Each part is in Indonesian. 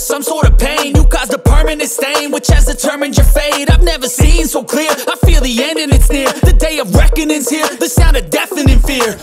some sort of pain. You caused a permanent stain, which has determined your fate. I've never seen so clear, I feel the end and it's near. The day of reckoning's here, the sound of deafening fear. You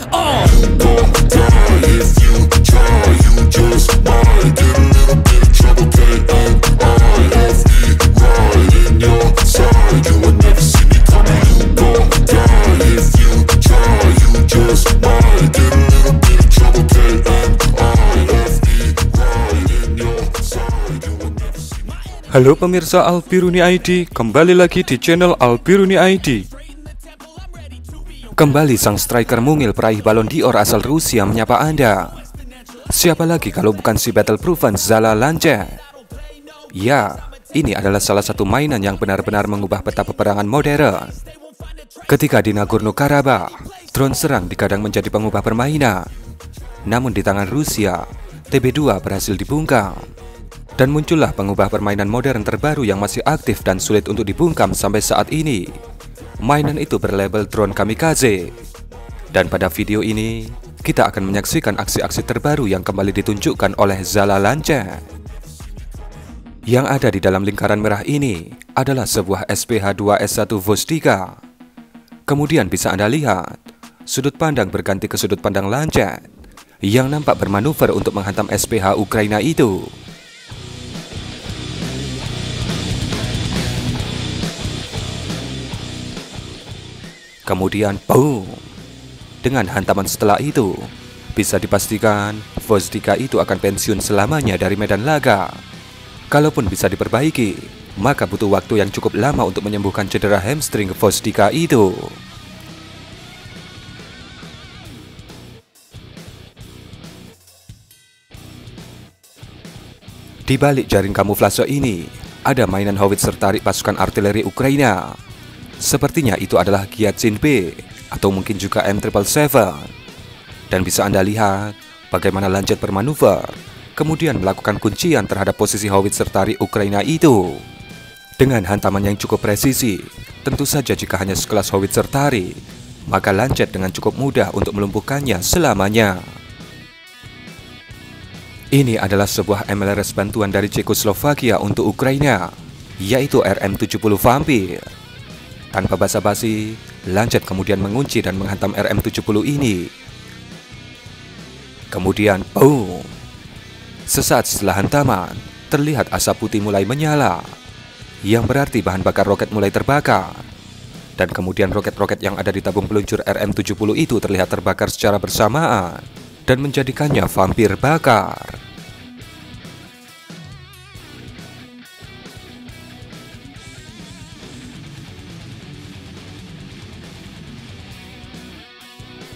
gon' die if you try, you just might get a little bit of trouble, K-M-I-F-E, right in your side. You would never see me coming. You gon' die if you try, you just might get a little bit of trouble, K-M-I-F-E, right in your side. You would never see me coming. Halo pemirsa Albiruni ID, kembali lagi di channel Albiruni ID. Kembali sang striker mungil peraih Ballon d'Or asal Rusia menyapa Anda. Siapa lagi kalau bukan si battle-proven Zala Lancet? Ya, ini adalah salah satu mainan yang benar-benar mengubah peta peperangan modern. Ketika di Nagorno-Karabakh, drone serang dikadang menjadi pengubah permainan. Namun di tangan Rusia, TB2 berhasil dibungkam. Dan muncullah pengubah permainan modern terbaru yang masih aktif dan sulit untuk dibungkam sampai saat ini. Mainan itu berlabel drone kamikaze. Dan pada video ini, kita akan menyaksikan aksi-aksi terbaru yang kembali ditunjukkan oleh Zala Lancet. Yang ada di dalam lingkaran merah ini adalah sebuah SPH-2S1 Vostika. Kemudian bisa Anda lihat, sudut pandang berganti ke sudut pandang Lancet yang nampak bermanuver untuk menghantam SPH Ukraina itu. Kemudian boom. Dengan hantaman setelah itu, bisa dipastikan Vostika itu akan pensiun selamanya dari medan laga. Kalaupun bisa diperbaiki, maka butuh waktu yang cukup lama untuk menyembuhkan cedera hamstring Vostika itu. Di balik jaring kamuflase ini, ada mainan howitzer tarik pasukan artileri Ukraina. Sepertinya itu adalah Gyatsin B atau mungkin juga M777. Dan bisa Anda lihat bagaimana Lancet bermanuver, kemudian melakukan kuncian terhadap posisi howitzer tarik Ukraina itu. Dengan hantaman yang cukup presisi, tentu saja jika hanya sekelas howitzer tarik, maka Lancet dengan cukup mudah untuk melumpuhkannya selamanya. Ini adalah sebuah MLRS bantuan dari Cekoslovakia untuk Ukraina, yaitu RM70 Vampir. Tanpa basa-basi, Lancet kemudian mengunci dan menghantam RM70 ini. Kemudian, boom! Sesaat setelah hantaman, terlihat asap putih mulai menyala, yang berarti bahan bakar roket mulai terbakar. Dan kemudian roket-roket yang ada di tabung peluncur RM70 itu terlihat terbakar secara bersamaan, dan menjadikannya vampir bakar.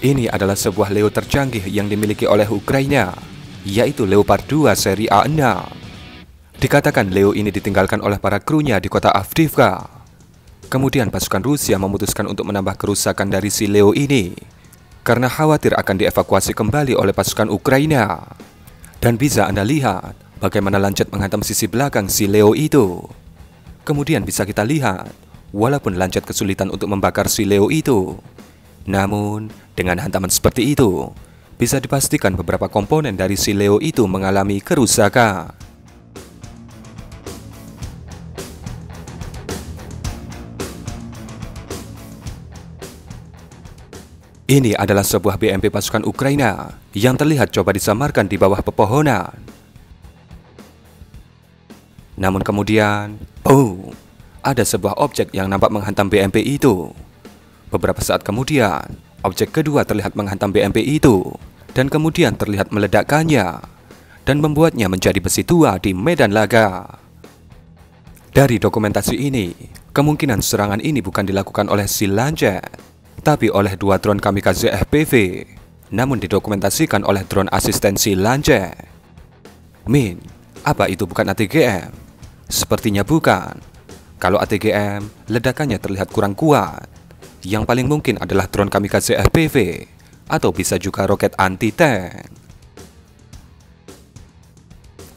Ini adalah sebuah Leo tercanggih yang dimiliki oleh Ukraina, yaitu Leopard 2 seri A6. Dikatakan Leo ini ditinggalkan oleh para krunya di kota Avdiivka. Kemudian pasukan Rusia memutuskan untuk menambah kerusakan dari si Leo ini, karena khawatir akan dievakuasi kembali oleh pasukan Ukraina. Dan bisa Anda lihat bagaimana Lancet menghantam sisi belakang si Leo itu. Kemudian bisa kita lihat, walaupun Lancet kesulitan untuk membakar si Leo itu, namun, dengan hantaman seperti itu, bisa dipastikan beberapa komponen dari si Leo itu mengalami kerusakan. Ini adalah sebuah BMP pasukan Ukraina yang terlihat coba disamarkan di bawah pepohonan. Namun kemudian, boom, ada sebuah objek yang nampak menghantam BMP itu. Beberapa saat kemudian, objek kedua terlihat menghantam BMP itu, dan kemudian terlihat meledakkannya, dan membuatnya menjadi besi tua di medan laga. Dari dokumentasi ini, kemungkinan serangan ini bukan dilakukan oleh si Lancet, tapi oleh dua drone kamikaze FPV, namun didokumentasikan oleh drone asistensi Lancet. Min, apa itu bukan ATGM? Sepertinya bukan. Kalau ATGM, ledakannya terlihat kurang kuat. Yang paling mungkin adalah drone kamikaze FPV, atau bisa juga roket anti-tank.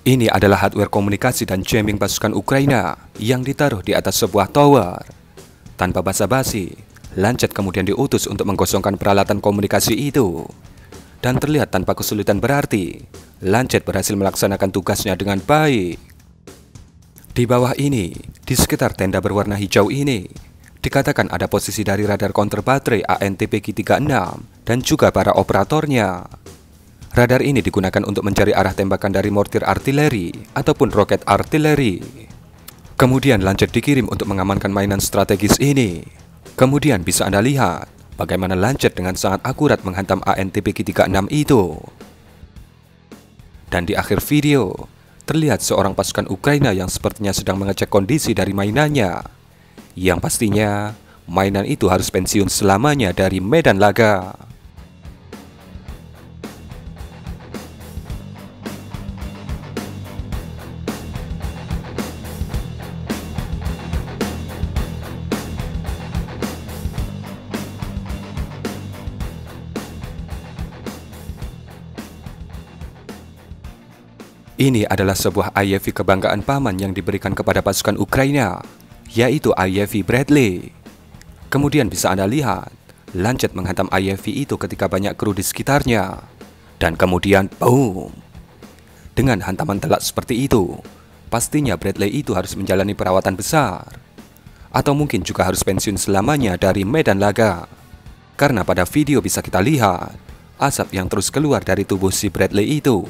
Ini adalah hardware komunikasi dan jamming pasukan Ukraina yang ditaruh di atas sebuah tower. Tanpa basa-basi, Lancet kemudian diutus untuk menggosongkan peralatan komunikasi itu. Dan terlihat tanpa kesulitan berarti, Lancet berhasil melaksanakan tugasnya dengan baik. Di bawah ini, di sekitar tenda berwarna hijau ini, dikatakan ada posisi dari radar counter baterai ANTPG-36 dan juga para operatornya. Radar ini digunakan untuk mencari arah tembakan dari mortir artileri ataupun roket artileri. Kemudian Lancet dikirim untuk mengamankan mainan strategis ini. Kemudian bisa Anda lihat bagaimana Lancet dengan sangat akurat menghantam ANTPG-36 itu. Dan di akhir video, terlihat seorang pasukan Ukraina yang sepertinya sedang mengecek kondisi dari mainannya. Yang pastinya, mainan itu harus pensiun selamanya dari medan laga. Ini adalah sebuah IFV kebanggaan paman yang diberikan kepada pasukan Ukraina, yaitu IFV Bradley. Kemudian bisa Anda lihat, Lancet menghantam IFV itu ketika banyak kru di sekitarnya. Dan kemudian, boom! Dengan hantaman telak seperti itu, pastinya Bradley itu harus menjalani perawatan besar. Atau mungkin juga harus pensiun selamanya dari medan laga. Karena pada video bisa kita lihat, asap yang terus keluar dari tubuh si Bradley itu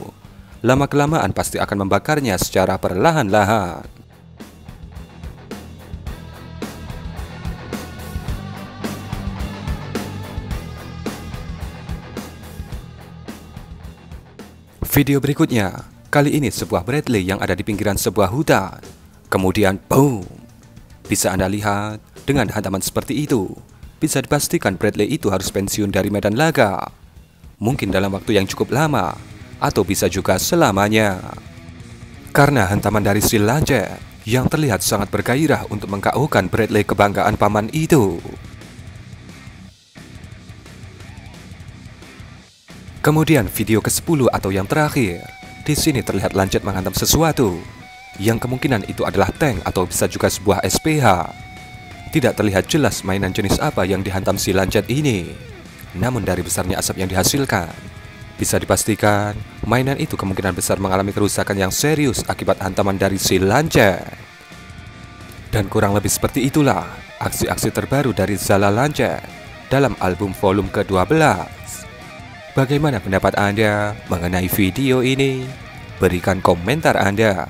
lama-kelamaan pasti akan membakarnya secara perlahan-lahan. Video berikutnya, kali ini sebuah Bradley yang ada di pinggiran sebuah hutan. Kemudian, boom! Bisa Anda lihat, dengan hantaman seperti itu, bisa dipastikan Bradley itu harus pensiun dari medan laga. Mungkin dalam waktu yang cukup lama, atau bisa juga selamanya. Karena hantaman dari si Lancet yang terlihat sangat bergairah untuk meng-KO-kan Bradley kebanggaan paman itu. Kemudian video ke-10 atau yang terakhir, di sini terlihat Lancet menghantam sesuatu yang kemungkinan itu adalah tank atau bisa juga sebuah SPH. Tidak terlihat jelas mainan jenis apa yang dihantam si Lancet ini. Namun dari besarnya asap yang dihasilkan, bisa dipastikan, mainan itu kemungkinan besar mengalami kerusakan yang serius akibat hantaman dari si Lancet. Dan kurang lebih seperti itulah aksi-aksi terbaru dari Zala Lancet dalam album volume ke-12. Bagaimana pendapat Anda mengenai video ini? Berikan komentar Anda.